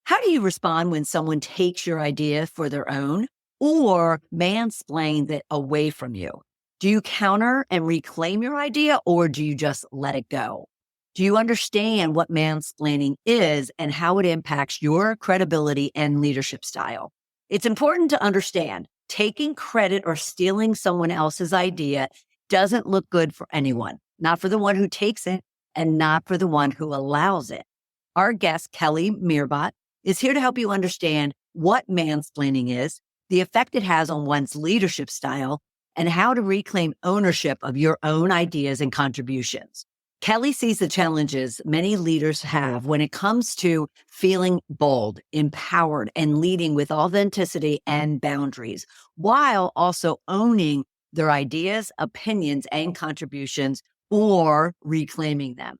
How do you respond when someone takes your idea for their own or mansplains it away from you? Do you counter and reclaim your idea, or do you just let it go? Do you understand what mansplaining is and how it impacts your credibility and leadership style? It's important to understand taking credit or stealing someone else's idea doesn't look good for anyone, not for the one who takes it and not for the one who allows it. Our guest, Kelly Meerbott, is here to help you understand what mansplaining is, the effect it has on one's leadership style, and how to reclaim ownership of your own ideas and contributions. Kelly sees the challenges many leaders have when it comes to feeling bold, empowered, and leading with authenticity and boundaries, while also owning their ideas, opinions, and contributions, or reclaiming them.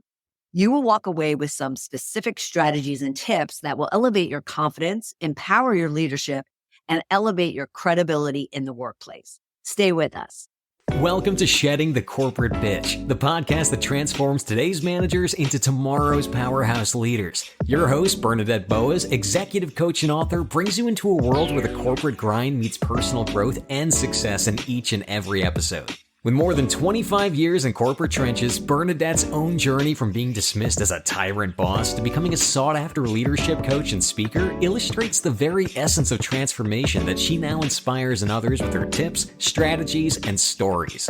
You will walk away with some specific strategies and tips that will elevate your confidence, empower your leadership, and elevate your credibility in the workplace. Stay with us. Welcome to Shedding the Corporate Bitch, the podcast that transforms today's managers into tomorrow's powerhouse leaders. Your host, Bernadette Boas, executive coach and author, brings you into a world where the corporate grind meets personal growth and success in each and every episode. With more than 25 years in corporate trenches, Bernadette's own journey from being dismissed as a tyrant boss to becoming a sought-after leadership coach and speaker illustrates the very essence of transformation that she now inspires in others with her tips, strategies, and stories.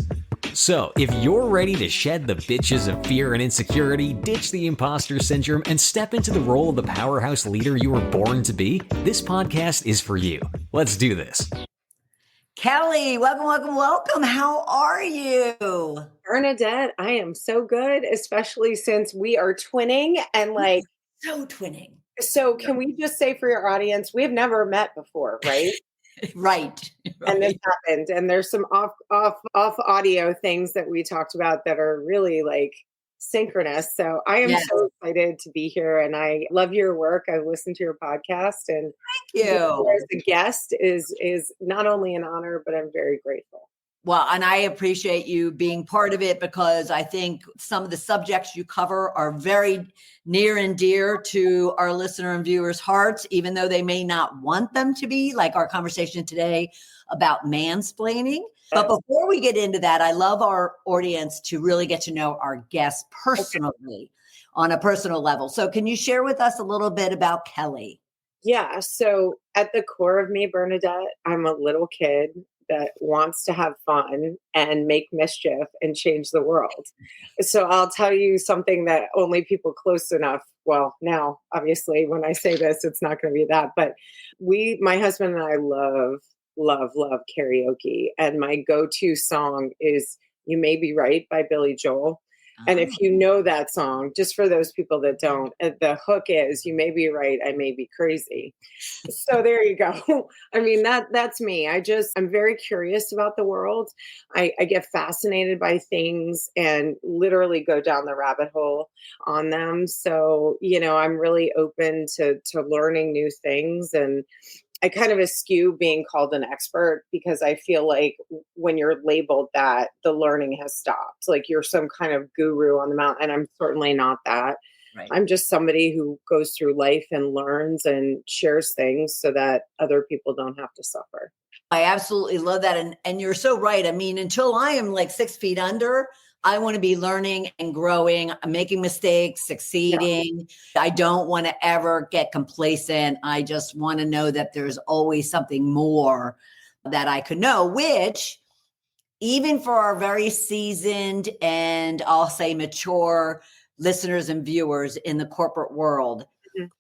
So, if you're ready to shed the bitches of fear and insecurity, ditch the imposter syndrome, and step into the role of the powerhouse leader you were born to be, this podcast is for you. Let's do this. Kelly, welcome. How are you? Bernadette, I am so good, especially since we are twinning and So twinning. So can we just say for your audience, we have never met before, right? Right. And this happened. And there's some off audio things that we talked about that are really synchronous. So I am so excited to be here, and I love your work. I listened to your podcast, and thank you. As a guest is not only an honor, but I'm very grateful. Well, and I appreciate you being part of it because I think some of the subjects you cover are very near and dear to our listener and viewers' hearts, even though they may not want them to be, like our conversation today about mansplaining. But before we get into that, I love our audience to really get to know our guests personally on a personal level. So can you share with us a little bit about Kelly? Yeah. So at the core of me, Bernadette, I'm a little kid that wants to have fun and make mischief and change the world. So I'll tell you something that only people close enough, well, now, obviously, when I say this, it's not going to be that, but my husband and I love karaoke. And my go-to song is You May Be Right by Billy Joel. And if you know that song, just for those people that don't, the hook is, you may be right, I may be crazy. So there you go. I mean, that's me. I'm very curious about the world. I get fascinated by things and literally go down the rabbit hole on them. So, I'm really open to learning new things, and I kind of eschew being called an expert because I feel like when you're labeled that, the learning has stopped. Like you're some kind of guru on the mountain, and I'm certainly not that. Right. I'm just somebody who goes through life and learns and shares things so that other people don't have to suffer. I absolutely love that. And you're so right. I mean, until I am 6 feet under, I want to be learning and growing, making mistakes, succeeding. Yeah. I don't want to ever get complacent. I just want to know that there's always something more that I could know, which even for our very seasoned and I'll say mature listeners and viewers in the corporate world,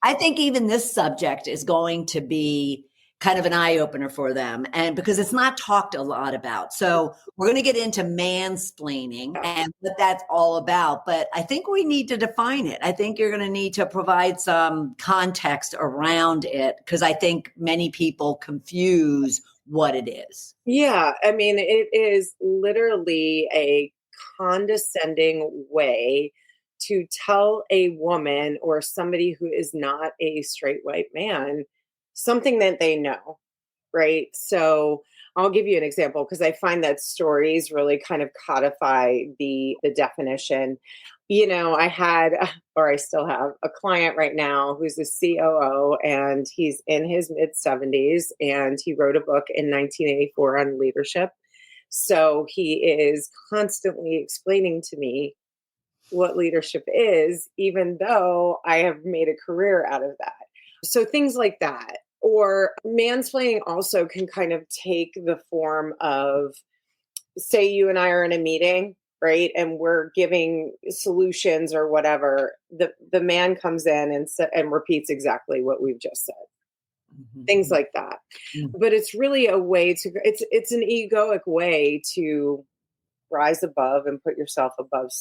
I think even this subject is going to be kind of an eye-opener for them, and because it's not talked a lot about. So we're going to get into mansplaining and what that's all about, but I think we need to define it. I think you're going to need to provide some context around it, because I think many people confuse what it is. Yeah, I mean, it is literally a condescending way to tell a woman or somebody who is not a straight white man something that they know, right? So I'll give you an example because I find that stories really kind of codify the definition. I had, or I still have, a client right now who's a COO, and he's in his mid 70s, and he wrote a book in 1984 on leadership. So he is constantly explaining to me what leadership is, even though I have made a career out of that. So things like that. Or mansplaining also can kind of take the form of, say you and I are in a meeting, right? And we're giving solutions or whatever. The man comes in and repeats exactly what we've just said. Things like that. But it's really a way to, it's an egoic way to rise above and put yourself above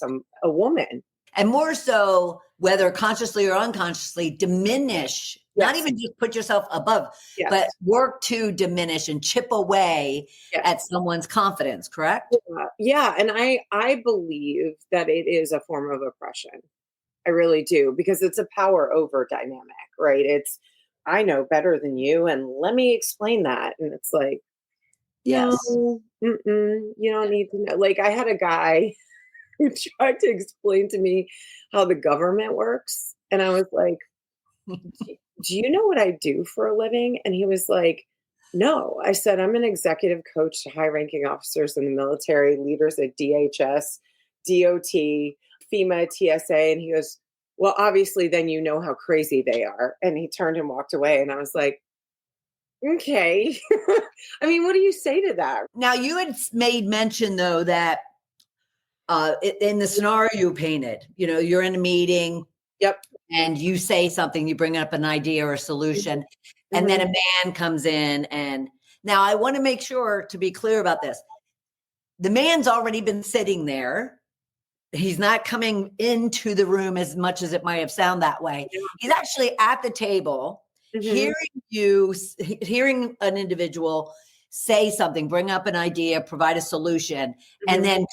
a woman. And more so, whether consciously or unconsciously, diminish, not Yes. even just put yourself above, Yes. but work to diminish and chip away Yes. at someone's confidence, correct? Yeah. And I believe that it is a form of oppression. I really do, because it's a power over dynamic, right? It's, I know better than you, and let me explain that. And it's like, Yes. no, you don't need to know. Like, I had a guy who tried to explain to me how the government works. And I was like, do you know what I do for a living? And he was like, no. I said, I'm an executive coach to high ranking officers in the military, leaders at DHS, DOT, FEMA, TSA. And he goes, well, obviously, then you know how crazy they are. And he turned and walked away. And I was like, okay. I mean, what do you say to that? Now, you had made mention, though, that in the scenario you painted, you're in a meeting. Yep. And you say something, you bring up an idea or a solution, and then a man comes in. And now I want to make sure to be clear about this. The man's already been sitting there. He's not coming into the room as much as it might have sounded that way. He's actually at the table, hearing an individual say something, bring up an idea, provide a solution, and then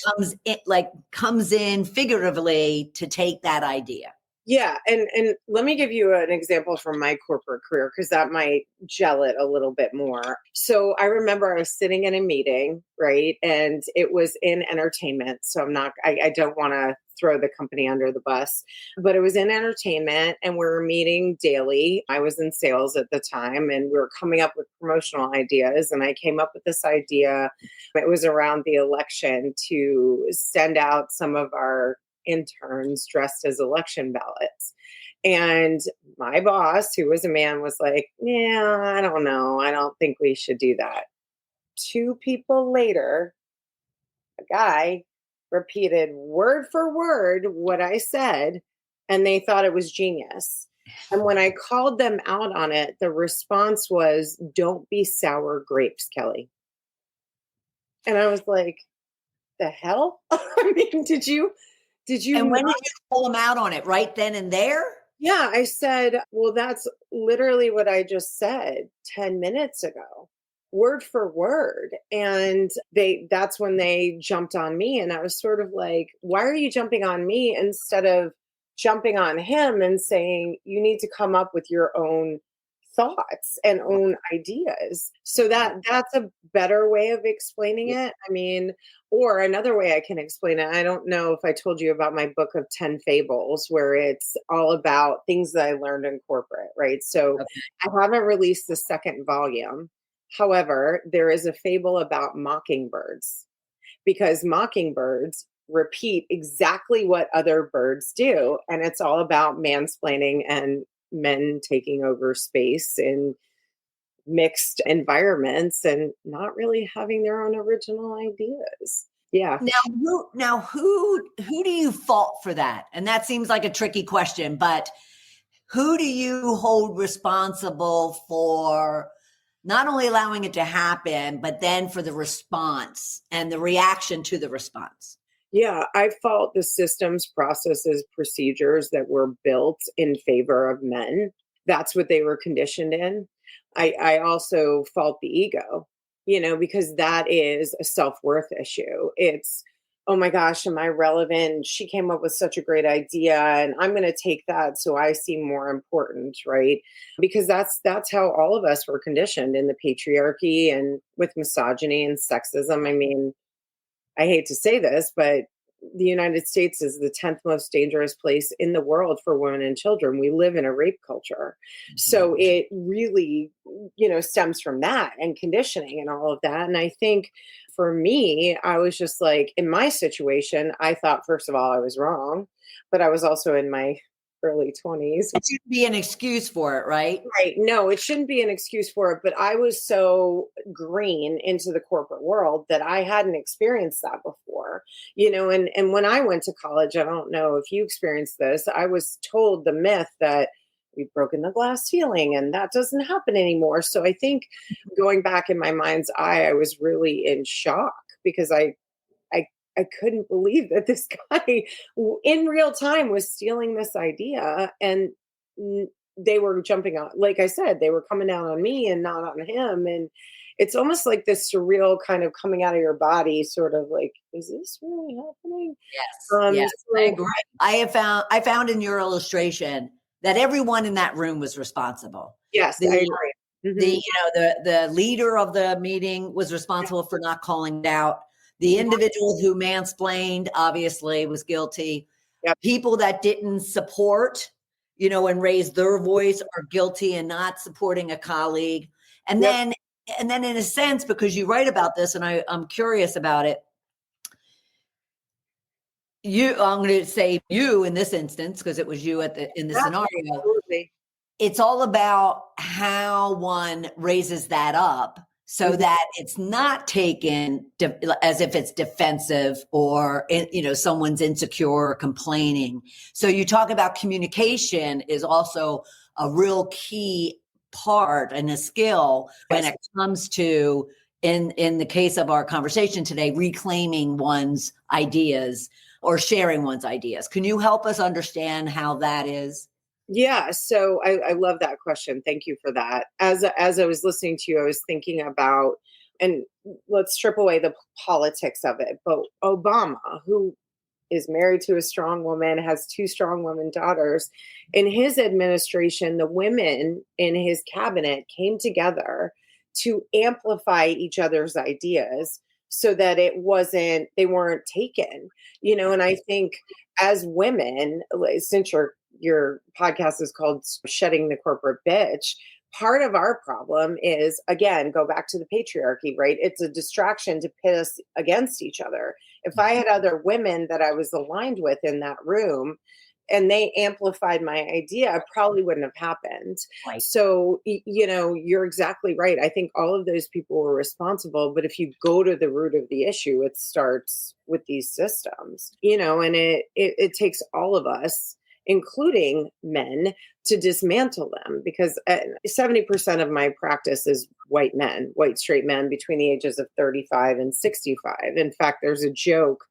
comes in figuratively to take that idea. Yeah. And let me give you an example from my corporate career, because that might gel it a little bit more. So I remember I was sitting in a meeting, right? And it was in entertainment. So I don't want to throw the company under the bus, but it was in entertainment, and we were meeting daily. I was in sales at the time, and we were coming up with promotional ideas. And I came up with this idea. It was around the election, to send out some of our interns dressed as election ballots. And my boss, who was a man, was like, yeah, I don't know. I don't think we should do that. 2 people later, a guy repeated word for word what I said, and they thought it was genius. And when I called them out on it, the response was, don't be sour grapes, Kelly. And I was like, the hell? I mean, did you And when did you call them out on it? Right then and there? Yeah, I said, well, that's literally what I just said 10 minutes ago, word for word. And that's when they jumped on me. And I was sort of like, why are you jumping on me instead of jumping on him and saying, you need to come up with your own thoughts and own ideas? So that's a better way of explaining it. I mean, or another way I can explain it, I don't know if I told you about my book of 10 fables, where it's all about things that I learned in corporate, right? So I haven't released the second volume. However, there is a fable about mockingbirds, because mockingbirds repeat exactly what other birds do. And it's all about mansplaining and men taking over space in mixed environments and not really having their own original ideas. Yeah. Who do you fault for that? And that seems like a tricky question, but who do you hold responsible for not only allowing it to happen, but then for the response and the reaction to the response? Yeah, I fault the systems, processes, procedures that were built in favor of men. That's what they were conditioned in. I also fault the ego, because that is a self-worth issue. It's oh my gosh, am I relevant? She came up with such a great idea and I'm going to take that so I seem more important, right? Because that's how all of us were conditioned in the patriarchy and with misogyny and sexism. I mean, I hate to say this, but the United States is the 10th most dangerous place in the world for women and children. We live in a rape culture. So it really, stems from that and conditioning and all of that. And I think for me, I was just like, in my situation, I thought, first of all, I was wrong, but I was also in my early 20s. It should be an excuse for it, right? Right. No, it shouldn't be an excuse for it. But I was so green into the corporate world that I hadn't experienced that before. And when I went to college, I don't know if you experienced this, I was told the myth that we've broken the glass ceiling and that doesn't happen anymore. So I think going back in my mind's eye, I was really in shock because I I couldn't believe that this guy in real time was stealing this idea and they were jumping on, like I said, they were coming down on me and not on him. And it's almost like this surreal kind of coming out of your body, sort of like, is this really happening? Yes, I So agree. I found in your illustration that everyone in that room was responsible. yes, I The agree. the Mhm. the leader of the meeting was responsible for not calling it out. The Yeah. individual who mansplained obviously was guilty. Yep. People that didn't support, and raise their voice are guilty and not supporting a colleague. And Yep. then and then in a sense, because you write about this and I'm curious about it, I'm going to say you in this instance, because it was you in the Yeah, scenario. absolutely. It's all about how one raises that up so Mhm. that it's not taken as if it's defensive or, someone's insecure or complaining. So you talk about communication is also a real key part and a skill when Yes. it comes to, in the case of our conversation today, reclaiming one's ideas or sharing one's ideas. Can you help us understand how that is? Yeah, so I love that question. Thank you for that. As I was listening to you, I was thinking about, and let's strip away the politics of it, but Obama, who is married to a strong woman, has two strong women daughters. In his administration, the women in his cabinet came together to amplify each other's ideas so that they weren't taken. And I think as women, since your podcast is called Shedding the Corporate Bitch, part of our problem is, again, go back to the patriarchy, right? It's a distraction to pit us against each other. If I had other women that I was aligned with in that room and they amplified my idea, it probably wouldn't have happened. Right. So, you're exactly right. I think all of those people were responsible. But if you go to the root of the issue, it starts with these systems, and it takes all of us, including men, to dismantle them because 70% of my practice is white straight men between the ages of 35 and 65. In fact, there's a joke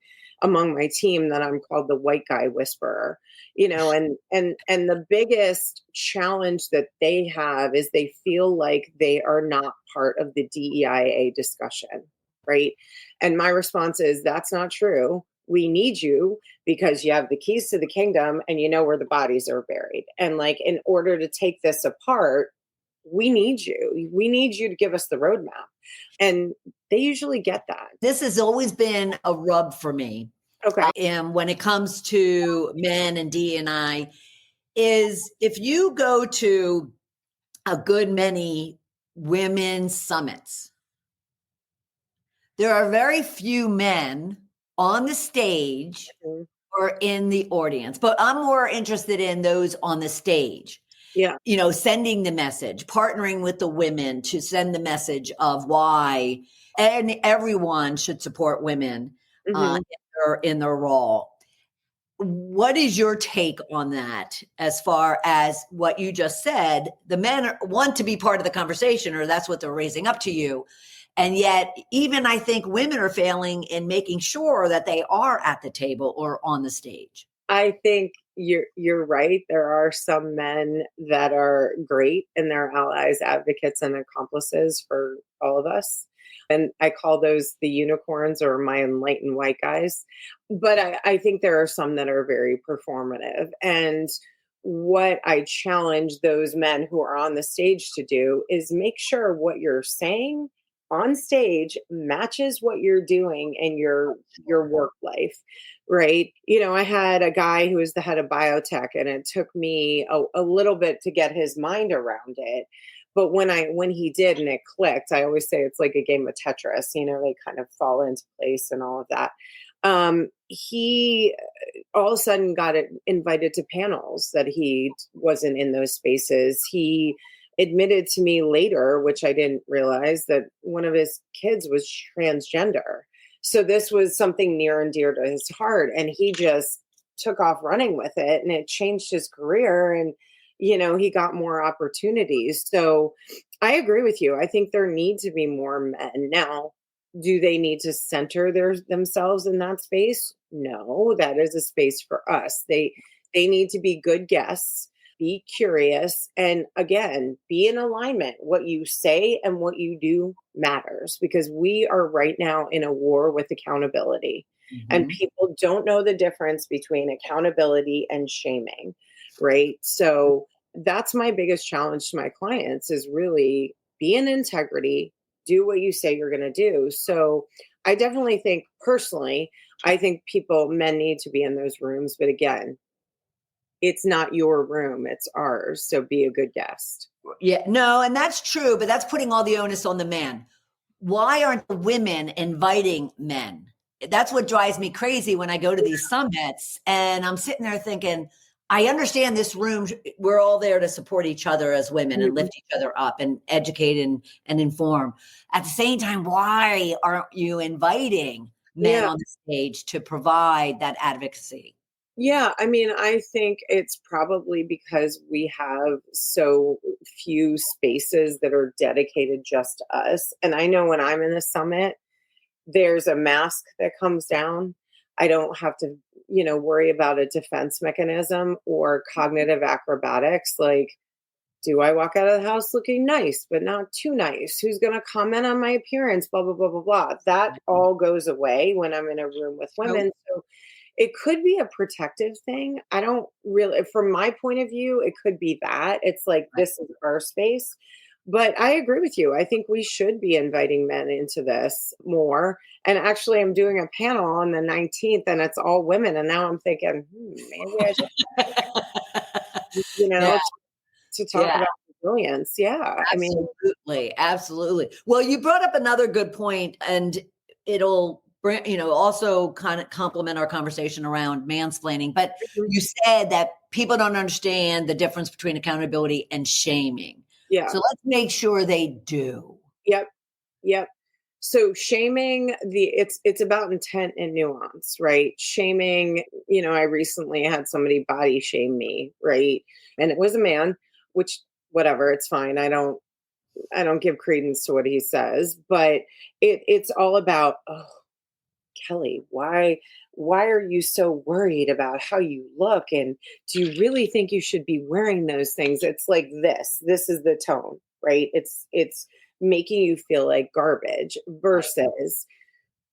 among my team that I'm called the white guy whisperer, and the biggest challenge that they have is they feel like they are not part of the DEIA discussion, right? And my response is that's not true. We need you because you have the keys to the kingdom and you know where the bodies are buried. And like, in order to take this apart, we need you. We need you to give us the roadmap. And they usually get that. This has always been a rub for me. Okay. And when it comes to men and D&I, is if you go to a good many women's summits, there are very few men on the stage Mhm. or in the audience, but I'm more interested in those on the stage. Yeah. Sending the message, partnering with the women to send the message of why and everyone should support women Hmm. in their role. What is your take on that as far as what you just said? The men want to be part of the conversation, or that's what they're raising up to you. And yet, even I think women are failing in making sure that they are at the table or on the stage. I think you're right. There are some men that are great and they're allies, advocates, and accomplices for all of us. And I call those the unicorns or my enlightened white guys. But I think there are some that are very performative. And what I challenge those men who are on the stage to do is make sure what you're saying on stage matches what you're doing in your work life, right? I had a guy who was the head of biotech, and it took me a little bit to get his mind around it. But when he did and it clicked, I always say it's like a game of Tetris, they kind of fall into place and all of that. He all of a sudden got invited to panels that he wasn't in those spaces. He admitted to me later, which I didn't realize, that one of his kids was transgender. So this was something near and dear to his heart. And he just took off running with it, and it changed his career. And, he got more opportunities. So I agree with you. I think there need to be more men. Now, do they need to center themselves in that space? No, that is a space for us. They need to be good guests, be curious, and again, be in alignment. What you say and what you do matters, because we are right now in a war with accountability. And people don't know the difference between accountability and shaming, right? So that's my biggest challenge to my clients, is really be in integrity, do what you say you're going to do. So I definitely think, personally, I think men need to be in those rooms. But again, it's not your room, it's ours. So be a good guest. Yeah, no, and that's true, but that's putting all the onus on the man. Why aren't the women inviting men? That's what drives me crazy when I go to these summits, and I'm sitting there thinking, I understand this room, we're all there to support each other as women and lift each other up and educate and inform. At the same time, why aren't you inviting men on the stage to provide that advocacy? Yeah, I mean, I think it's probably because we have so few spaces that are dedicated just to us. And I know when I'm in the summit, there's a mask that comes down. I don't have to, worry about a defense mechanism or cognitive acrobatics. Like, do I walk out of the house looking nice, but not too nice? Who's going to comment on my appearance? Blah, blah, blah, blah, blah. That all goes away when I'm in a room with women. So it could be a protective thing. I don't really, from my point of view, it could be that. It's like, this is our space. But I agree with you. I think we should be inviting men into this more. And actually, I'm doing a panel on the 19th, and it's all women. And now I'm thinking, maybe I should, Yeah. to talk about resilience. Yeah. Absolutely. Absolutely. Well, you brought up another good point, and it'll bring, also kind of complement our conversation around mansplaining. But you said that people don't understand the difference between accountability and shaming. Yeah. So let's make sure they do. Yep. So shaming, it's about intent and nuance, right? Shaming, I recently had somebody body shame me, right? And it was a man, which, whatever, it's fine. I don't give credence to what he says, but it's all about, oh, Kelly, why are you so worried about how you look? And do you really think you should be wearing those things? It's like this is the tone, right? It's making you feel like garbage versus,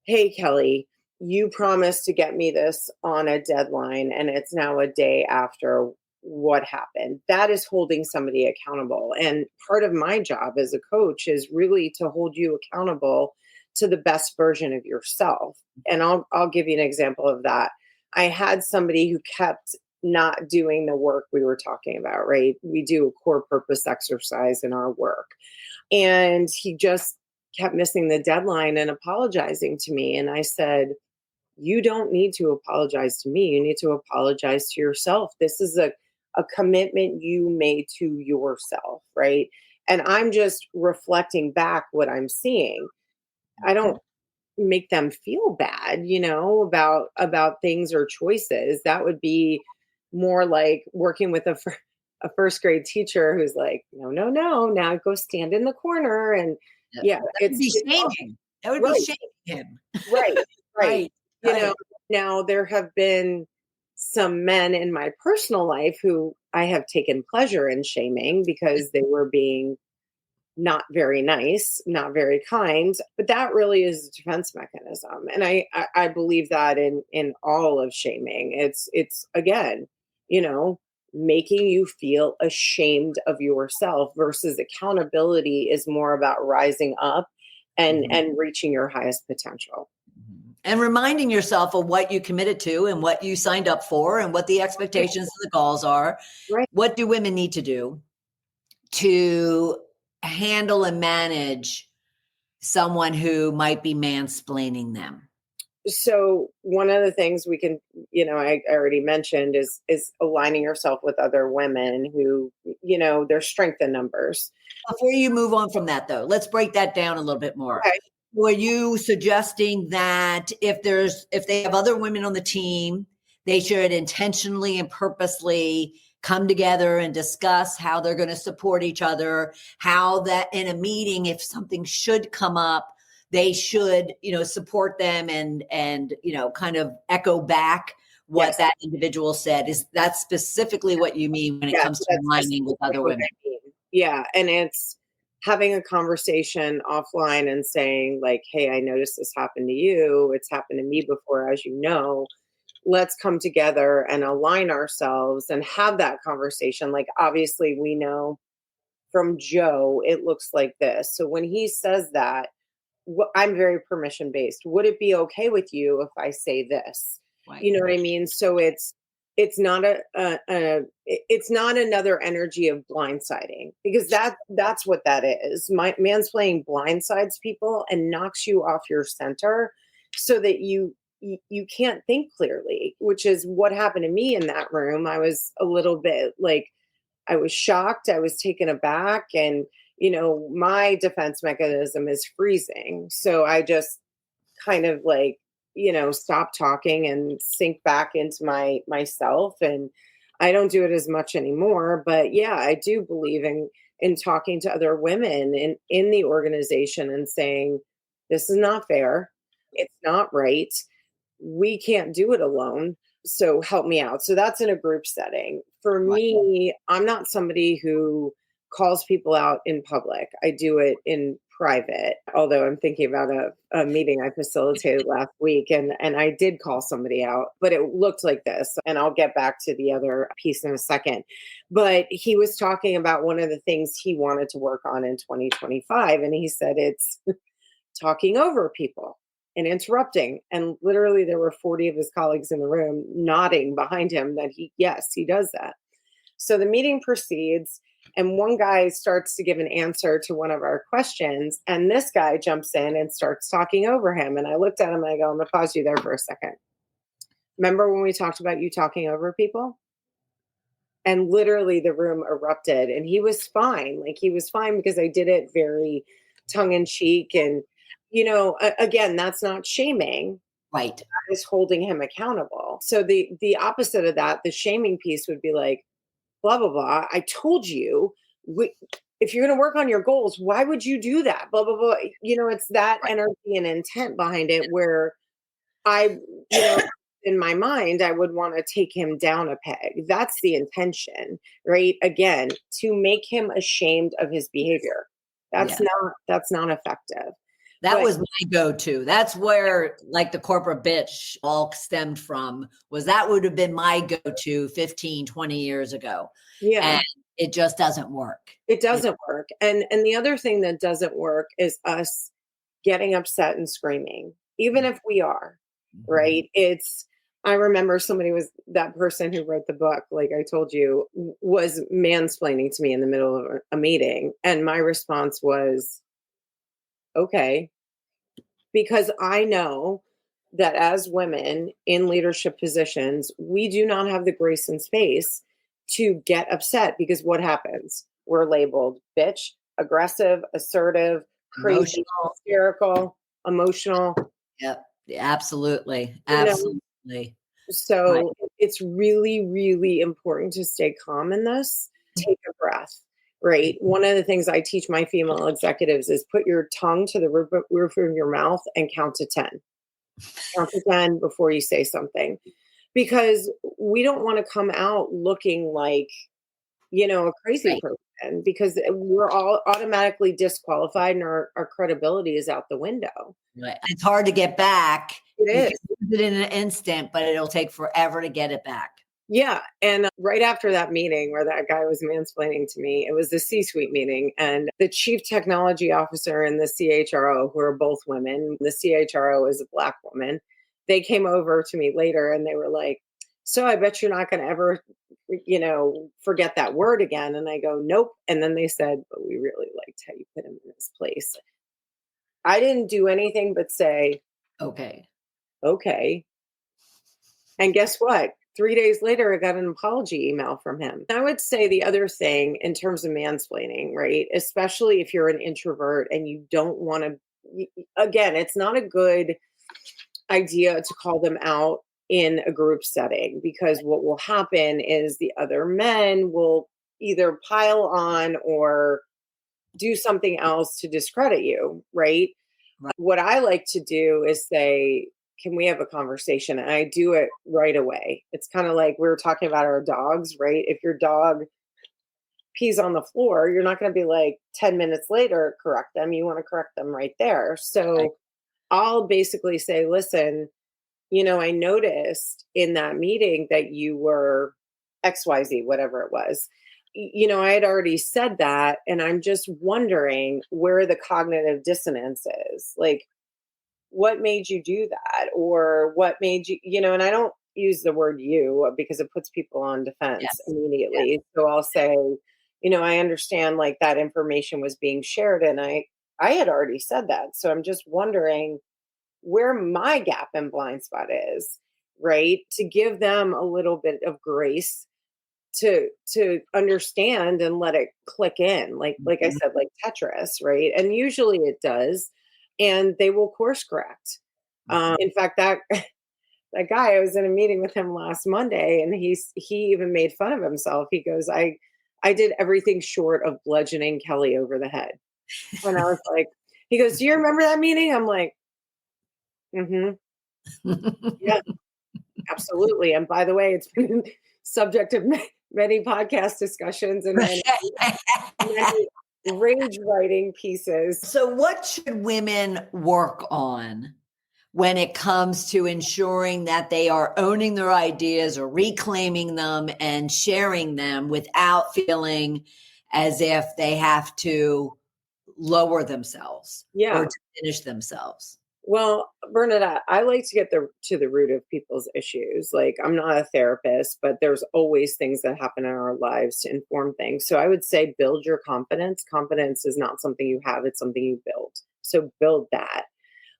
hey, Kelly, you promised to get me this on a deadline, and it's now a day after. What happened? That is holding somebody accountable. And part of my job as a coach is really to hold you accountable to the best version of yourself. And I'll give you an example of that. I had somebody who kept not doing the work we were talking about, right? We do a core purpose exercise in our work. And he just kept missing the deadline and apologizing to me. And I said, you don't need to apologize to me. You need to apologize to yourself. This is a commitment you made to yourself, right? And I'm just reflecting back what I'm seeing. I don't make them feel bad, about things or choices. That would be more like working with a first grade teacher who's like, no, now go stand in the corner. And that would be shaming. That would be shaming him. Right. Now there have been some men in my personal life who I have taken pleasure in shaming because they were being not very nice, not very kind, but that really is a defense mechanism. And I believe that in all of shaming. It's again, you know, making you feel ashamed of yourself versus accountability is more about rising up and reaching your highest potential. And reminding yourself of what you committed to and what you signed up for and what the expectations and the goals are. Right. What do women need to do to handle and manage someone who might be mansplaining them? So one of the things we can, you know, I already mentioned is aligning yourself with other women who, you know, there's strength in numbers. Before you move on from that, though, let's break that down a little bit more. Okay. Were you suggesting that if they have other women on the team, they should intentionally and purposely come together and discuss how they're going to support each other, how that in a meeting, if something should come up, they should, you know, support them and, you know, kind of echo back what Yes. that individual said? Is that specifically what you mean when it comes to aligning with other women? Yeah. And it's having a conversation offline and saying, like, hey, I noticed this happened to you. It's happened to me before, as you know. Let's come together and align ourselves and have that conversation. Like, obviously, we know from Joe, it looks like this. So when he says that, I'm very permission based. Would it be okay with you if I say this? Right. You know what I mean? So it's not it's not another energy of blindsiding, because that's what that is. Mansplaining blindsides people and knocks you off your center so that you can't think clearly, which is what happened to me in that room. I was a little bit like, I was shocked, I was taken aback, and you know, my defense mechanism is freezing. So I just kind of like, you know, stop talking and sink back into myself. And I don't do it as much anymore. But yeah, I do believe in talking to other women in the organization and saying, this is not fair. It's not right. We can't do it alone. So help me out. So that's in a group setting. For me, I'm not somebody who calls people out in public. I do it in private, although I'm thinking about a meeting I facilitated last week, and I did call somebody out, but it looked like this. And I'll get back to the other piece in a second. But he was talking about one of the things he wanted to work on in 2025. And he said it's talking over people and interrupting. And literally there were 40 of his colleagues in the room nodding behind him that yes, he does that. So the meeting proceeds, and one guy starts to give an answer to one of our questions. And this guy jumps in and starts talking over him. And I looked at him and I go, I'm going to pause you there for a second. Remember when we talked about you talking over people? And literally the room erupted, and he was fine. Like, he was fine because I did it very tongue in cheek. And, you know, again, that's not shaming. Right. That is holding him accountable. So the opposite of that, the shaming piece would be like, blah, blah, blah. I told you, if you're going to work on your goals, why would you do that? Blah, blah, blah. You know, it's that energy and intent behind it where you know, in my mind, I would want to take him down a peg. That's the intention, right? Again, to make him ashamed of his behavior. That's not effective. That was my go-to. That's where, like, the corporate bitch all stemmed from, was that would have been my go-to 15, 20 years ago. Yeah. And it just doesn't work. It doesn't work. And the other thing that doesn't work is us getting upset and screaming, even if we are, right? I remember that person who wrote the book, like I told you, was mansplaining to me in the middle of a meeting. And my response was, okay, because I know that as women in leadership positions, we do not have the grace and space to get upset, because what happens? We're labeled bitch, aggressive, assertive, crazy, hysterical, emotional. Yep. Absolutely. You know? Absolutely. So it's really, really important to stay calm in this. Take a breath. Right. One of the things I teach my female executives is put your tongue to the roof of your mouth and count to 10. Count to 10 before you say something, because we don't want to come out looking like a crazy Right. person, because we're all automatically disqualified and our credibility is out the window. Right. It's hard to get back. It You is. can lose it in an instant, but it'll take forever to get it back. Yeah. And right after that meeting where that guy was mansplaining to me, it was the C-suite meeting, and the chief technology officer and the CHRO, who are both women, the CHRO is a Black woman. They came over to me later and they were like, so I bet you're not going to ever, forget that word again. And I go, nope. And then they said, but we really liked how you put him in his place. I didn't do anything but say, Okay. okay. And guess what? 3 days later, I got an apology email from him. I would say the other thing in terms of mansplaining, right? Especially if you're an introvert and you don't want to, again, it's not a good idea to call them out in a group setting, because what will happen is the other men will either pile on or do something else to discredit you, right? Right. What I like to do is say, can we have a conversation? And I do it right away. It's kind of like we were talking about our dogs, right? If your dog pees on the floor, you're not going to be like 10 minutes later, correct them. You want to correct them right there. Right. So I'll basically say, listen, I noticed in that meeting that you were XYZ, whatever it was. I had already said that, and I'm just wondering where the cognitive dissonance is. Like, what made you do that? Or what made you, and I don't use the word you because it puts people on defense Yes. immediately. So I'll say, I understand like that information was being shared, and I had already said that. So I'm just wondering where my gap and blind spot is, right? To give them a little bit of grace to understand and let it click in, like I Mhm. said, like Tetris, right? And usually it does, and they will course correct. In fact, that guy, I was in a meeting with him last Monday, and he even made fun of himself. He goes, I did everything short of bludgeoning Kelly over the head. And I was like, he goes, do you remember that meeting? I'm like, mm-hmm. Yeah, absolutely. And by the way, it's been subject of many podcast discussions and many rage writing pieces. So, what should women work on when it comes to ensuring that they are owning their ideas or reclaiming them and sharing them without feeling as if they have to lower themselves Yeah. or diminish themselves? Well, Bernadette, I like to get to the root of people's issues. Like, I'm not a therapist, but there's always things that happen in our lives to inform things. So I would say build your confidence. Confidence is not something you have, it's something you build. So build that.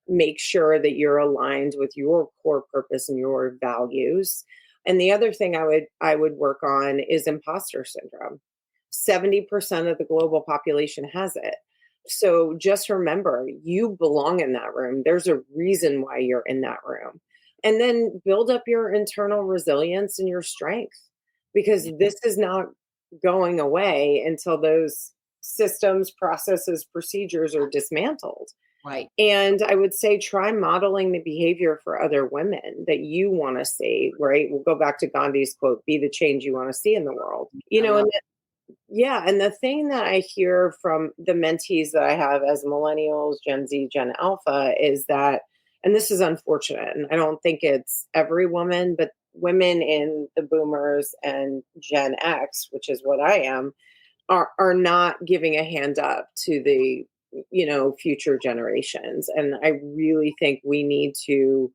Make sure that you're aligned with your core purpose and your values. And the other thing I would work on is imposter syndrome. 70% of the global population has it. So just remember, you belong in that room. There's a reason why you're in that room. And then build up your internal resilience and your strength, because this is not going away until those systems, processes, procedures are dismantled. Right. And I would say try modeling the behavior for other women that you want to see, right? We'll go back to Gandhi's quote, be the change you want to see in the world. I love Yeah. And the thing that I hear from the mentees that I have as millennials, Gen Z, Gen Alpha is that, and this is unfortunate, and I don't think it's every woman, but women in the boomers and Gen X, which is what I am, are not giving a hand up to the future generations. And I really think we need to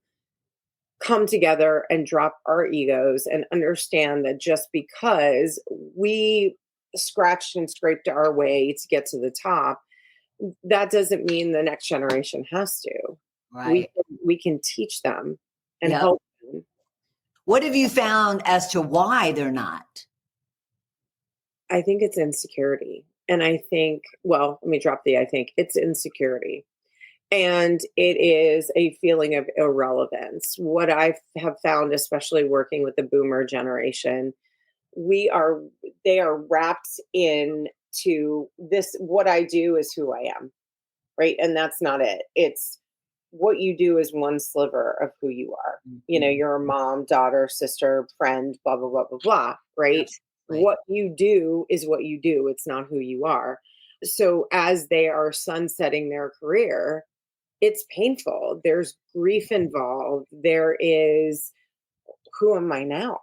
come together and drop our egos and understand that just because we scratched and scraped our way to get to the top, that doesn't mean the next generation has to. Right. We can teach them and Yep. help them. What have you found as to why they're not? I think it's insecurity. And I think, well, let me drop the I think it's insecurity. And it is a feeling of irrelevance. What I have found, especially working with the boomer generation, we are they are wrapped into this. What I do is who I am, right? And that's not it. It's what you do is one sliver of who you are. Mhm. You're a mom, daughter, sister, friend, blah blah blah blah blah, right? Right. What you do is what you do. It's not who you are. So as they are sunsetting their career, it's painful. There's grief involved. There is, who am I now?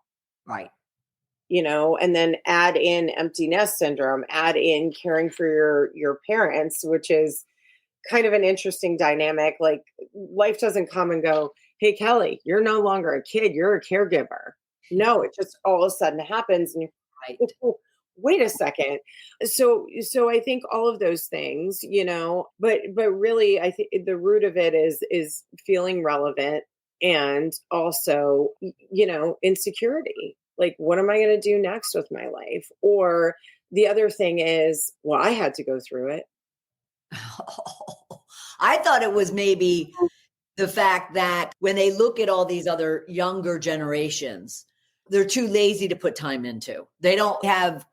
Right. And then add in empty nest syndrome, add in caring for your parents, which is kind of an interesting dynamic. Like, life doesn't come and go, hey, Kelly, you're no longer a kid, you're a caregiver. No, it just all of a sudden happens and Right. you're, wait a second. So I think all of those things, but really I think the root of it is feeling relevant, and also, insecurity. Like, what am I going to do next with my life? Or the other thing is, well, I had to go through it. I thought it was maybe the fact that when they look at all these other younger generations, they're too lazy to put time into. They don't have,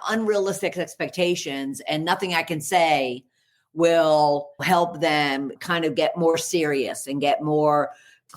unrealistic expectations, and nothing I can say will help them kind of get more serious and get more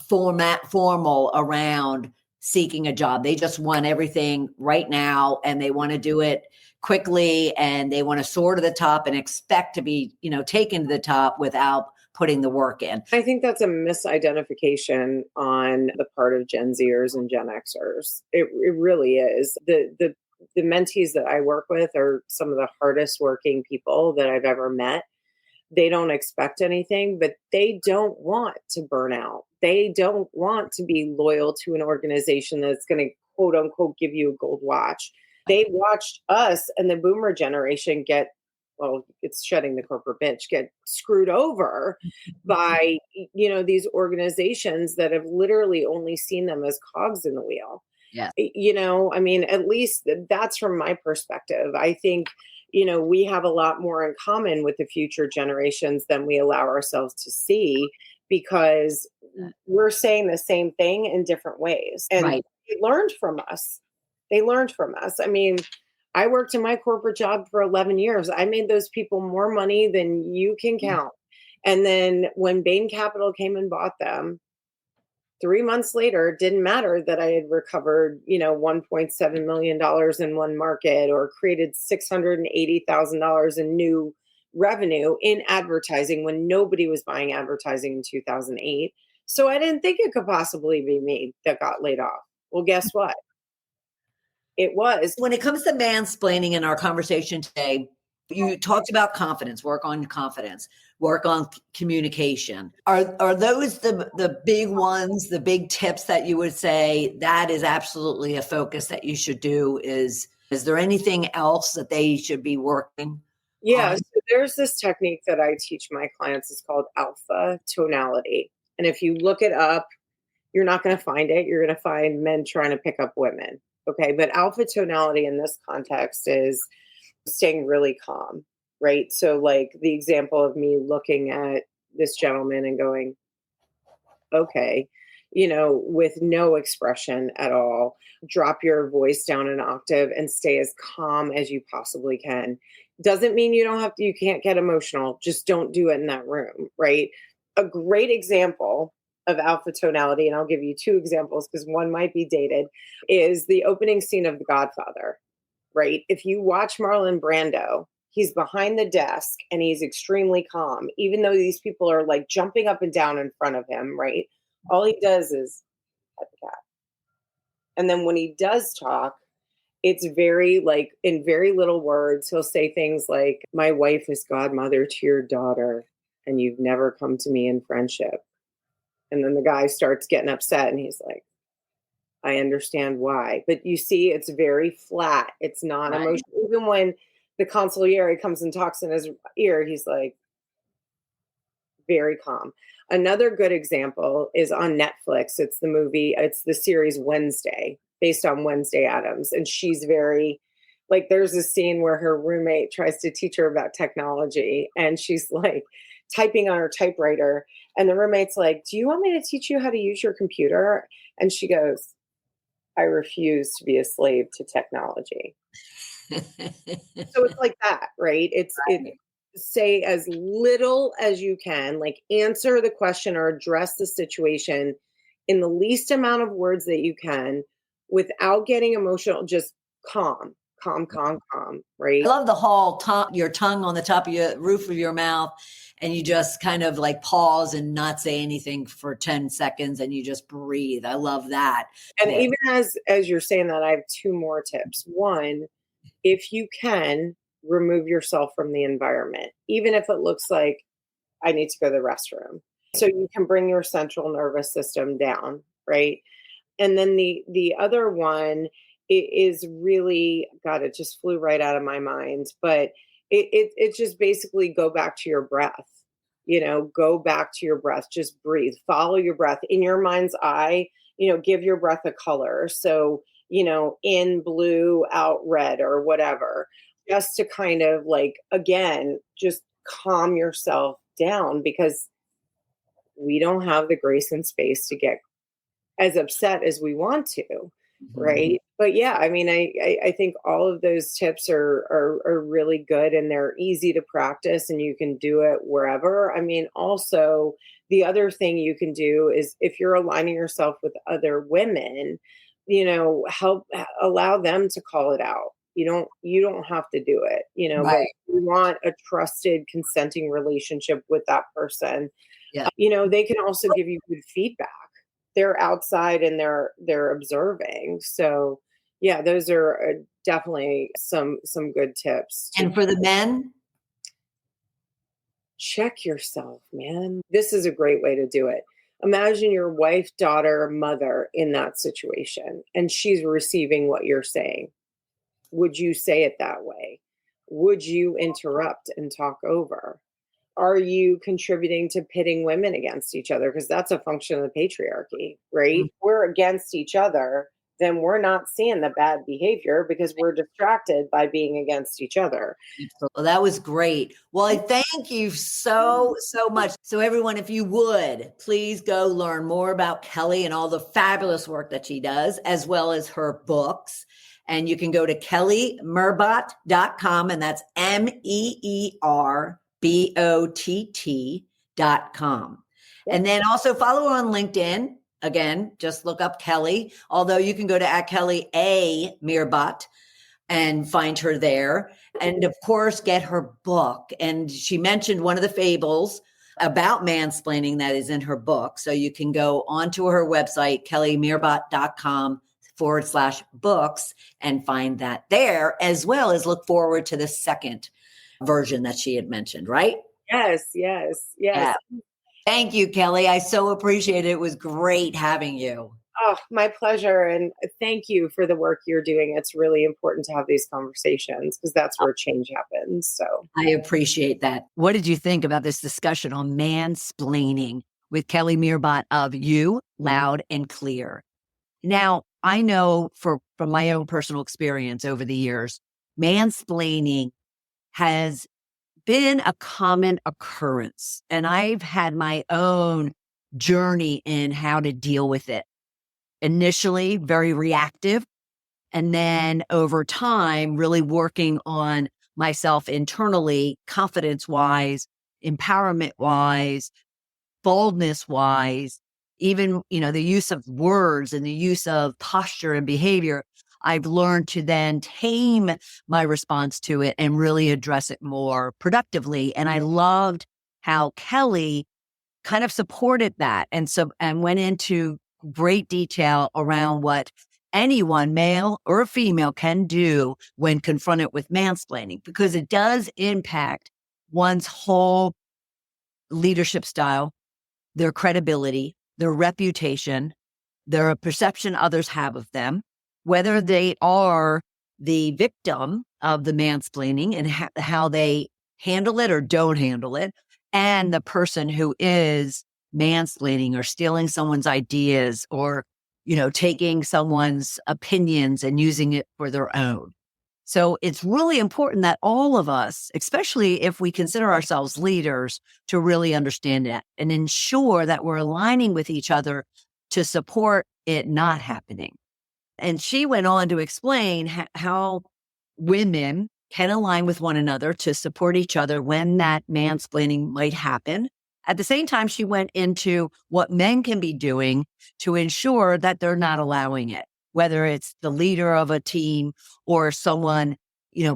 formal around seeking a job. They just want everything right now, and they want to do it quickly, and they want to soar to the top and expect to be, taken to the top without putting the work in. I think that's a misidentification on the part of Gen Zers and Gen Xers. It really is. The mentees that I work with are some of the hardest working people that I've ever met. They don't expect anything, but they don't want to burn out. They don't want to be loyal to an organization that's going to, quote unquote, give you a gold watch. They watched us and the boomer generation it's shedding the corporate bitch, get screwed over by, these organizations that have literally only seen them as cogs in the wheel. Yeah. I mean, at least that's from my perspective. I think, we have a lot more in common with the future generations than we allow ourselves to see, because we're saying the same thing in different ways. And Right. they learned from us. I mean, I worked in my corporate job for 11 years. I made those people more money than you can count. And then when Bain Capital came and bought them, 3 months later, it didn't matter that I had recovered, $1.7 million in one market, or created $680,000 in new revenue in advertising when nobody was buying advertising in 2008. So I didn't think it could possibly be me that got laid off. Well, guess what? It was. When it comes to mansplaining in our conversation today, you talked about confidence, work on confidence, work on communication. Are those the big ones, the big tips that you would say that is absolutely a focus that you should do? Is there anything else that they should be working Yeah, on? so there's this technique that I teach my clients. It's called alpha tonality. And if you look it up, you're not going to find it. You're going to find men trying to pick up women. Okay. But alpha tonality in this context is staying really calm, right? So, like, the example of me looking at this gentleman and going, okay, with no expression at all, drop your voice down an octave and stay as calm as you possibly can. Doesn't mean you can't get emotional. Just don't do it in that room, right? A great example of alpha tonality, and I'll give you two examples because one might be dated, is the opening scene of The Godfather, right? If you watch Marlon Brando, he's behind the desk and he's extremely calm, even though these people are like jumping up and down in front of him, right? All he does is pet the cat. And then when he does talk, it's very, like, in very little words, he'll say things like, my wife is godmother to your daughter, and you've never come to me in friendship. And then the guy starts getting upset and he's like, I understand why. But you see, it's very flat. It's not Right. emotional. Even when the consigliere comes and talks in his ear, he's like very calm. Another good example is on Netflix. It's the series Wednesday, based on Wednesday Addams. And she's very, like, there's a scene where her roommate tries to teach her about technology, and she's like typing on her typewriter. And the roommate's like, do you want me to teach you how to use your computer? And she goes, I refuse to be a slave to technology. So it's like that, right? It say as little as you can, like, answer the question or address the situation in the least amount of words that you can without getting emotional. Just calm, calm, calm, calm, I right? love the whole your tongue on the top of your roof of your mouth, and you just kind of like pause and not say anything for 10 seconds and you just breathe. I love that. And Yeah. even as you're saying that, I have two more tips. One, if you can, remove yourself from the environment, even if it looks like I need to go to the restroom. So you can bring your central nervous system down, right? And then the other one is really, God, it just flew right out of my mind, but it just basically go back to your breath. Go back to your breath. Just breathe. Follow your breath in your mind's eye. Give your breath a color. So, in blue, out red, or whatever, just to kind of like, again, just calm yourself down, because we don't have the grace and space to get as upset as we want to, Mhm. right? But yeah, I mean, I think all of those tips are really good, and they're easy to practice, and you can do it wherever. I mean, also the other thing you can do is, if you're aligning yourself with other women, help allow them to call it out. You don't have to do it, but Right. you want a trusted, consenting relationship with that person. Yeah. They can also give you good feedback. They're outside and they're observing. So yeah, those are definitely some good tips to And for the men, check yourself, man. This is a great way to do it. Imagine your wife, daughter, mother in that situation, and she's receiving what you're saying. Would you say it that way? Would you interrupt and talk over? Are you contributing to pitting women against each other? Because that's a function of the patriarchy, right? mm, If we're against each other, then we're not seeing the bad behavior because we're distracted by being against each other. well, that was great. Well, I thank you so much. So everyone, if you would, please go learn more about Kelly and all the fabulous work that she does, as well as her books. And you can go to kellymeerbott.com, and that's MEERBOTT.com. Yep. And then also follow her on LinkedIn. Again, just look up Kelly, although you can go to @Kelly A. Meerbott and find her there. And of course, get her book. And she mentioned one of the fables about mansplaining that is in her book. So you can go onto her website, kellymeerbott.com/books, and find that there, as well as look forward to the second version that she had mentioned, right? Yes, yes, yes. Yeah. Thank you, Kelly. I so appreciate it. It was great having you. Oh, my pleasure. And thank you for the work you're doing. It's really important to have these conversations because that's where change happens. So I appreciate that. What did you think about this discussion on mansplaining with Kelly Meerbott of You, Loud and Clear? Now, I know from my own personal experience over the years, mansplaining has been a common occurrence, and I've had my own journey in how to deal with it. Initially, very reactive, and then over time, really working on myself internally, confidence wise, empowerment wise, boldness wise, even, the use of words and the use of posture and behavior. I've learned to then tame my response to it and really address it more productively. And I loved how Kelly kind of supported that and went into great detail around what anyone, male or female, can do when confronted with mansplaining, because it does impact one's whole leadership style, their credibility, their reputation, their perception others have of them, whether they are the victim of the mansplaining and how they handle it or don't handle it, and the person who is mansplaining or stealing someone's ideas or, taking someone's opinions and using it for their own. So it's really important that all of us, especially if we consider ourselves leaders, to really understand that and ensure that we're aligning with each other to support it not happening. And she went on to explain how women can align with one another to support each other when that mansplaining might happen. At the same time, she went into what men can be doing to ensure that they're not allowing it, whether it's the leader of a team or someone,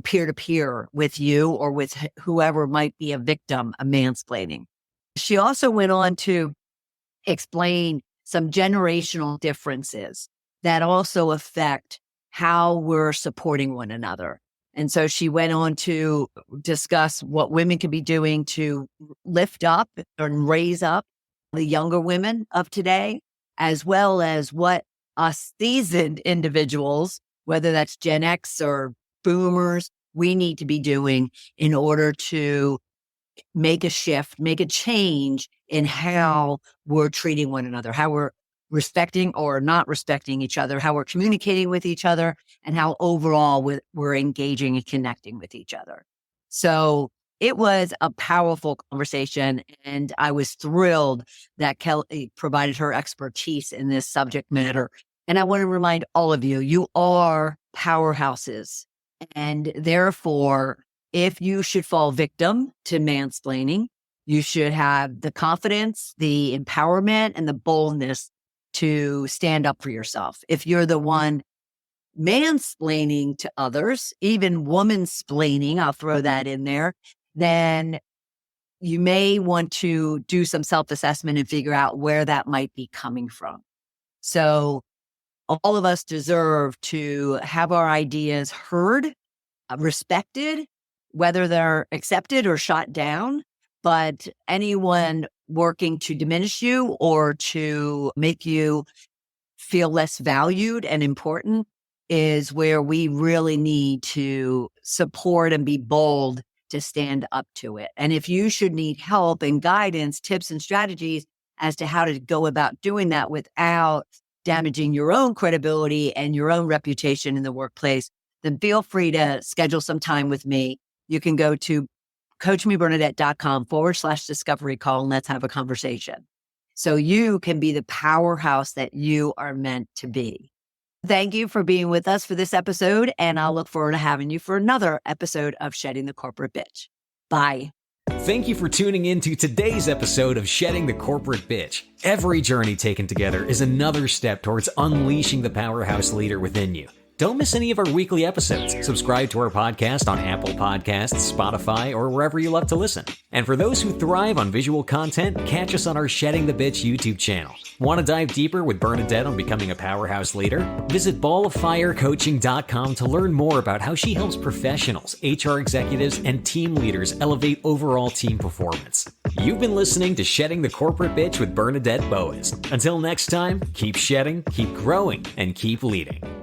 peer to peer with you or with whoever might be a victim of mansplaining. She also went on to explain some generational differences that also affect how we're supporting one another. And so she went on to discuss what women can be doing to lift up and raise up the younger women of today, as well as what us seasoned individuals, whether that's Gen X or boomers, we need to be doing in order to make a shift, make a change in how we're treating one another, how we're respecting or not respecting each other, how we're communicating with each other, and how overall we're engaging and connecting with each other. So it was a powerful conversation, and I was thrilled that Kelly provided her expertise in this subject matter. And I want to remind all of you, you are powerhouses. And therefore, if you should fall victim to mansplaining, you should have the confidence, the empowerment, and the boldness to stand up for yourself. If you're the one mansplaining to others, even woman-splaining, I'll throw that in there, then you may want to do some self-assessment and figure out where that might be coming from. So all of us deserve to have our ideas heard, respected, whether they're accepted or shot down. But anyone working to diminish you or to make you feel less valued and important is where we really need to support and be bold to stand up to it. And if you should need help and guidance, tips and strategies as to how to go about doing that without damaging your own credibility and your own reputation in the workplace, then feel free to schedule some time with me. You can go to coachmebernadette.com/discovery call and let's have a conversation. So you can be the powerhouse that you are meant to be. Thank you for being with us for this episode, and I'll look forward to having you for another episode of Shedding the Corporate Bitch. Bye. Thank you for tuning in to today's episode of Shedding the Corporate Bitch. Every journey taken together is another step towards unleashing the powerhouse leader within you. Don't miss any of our weekly episodes. Subscribe to our podcast on Apple Podcasts, Spotify, or wherever you love to listen. And for those who thrive on visual content, catch us on our Shedding the Bitch YouTube channel. Want to dive deeper with Bernadette on becoming a powerhouse leader? Visit balloffirecoaching.com to learn more about how she helps professionals, HR executives, and team leaders elevate overall team performance. You've been listening to Shedding the Corporate Bitch with Bernadette Boas. Until next time, keep shedding, keep growing, and keep leading.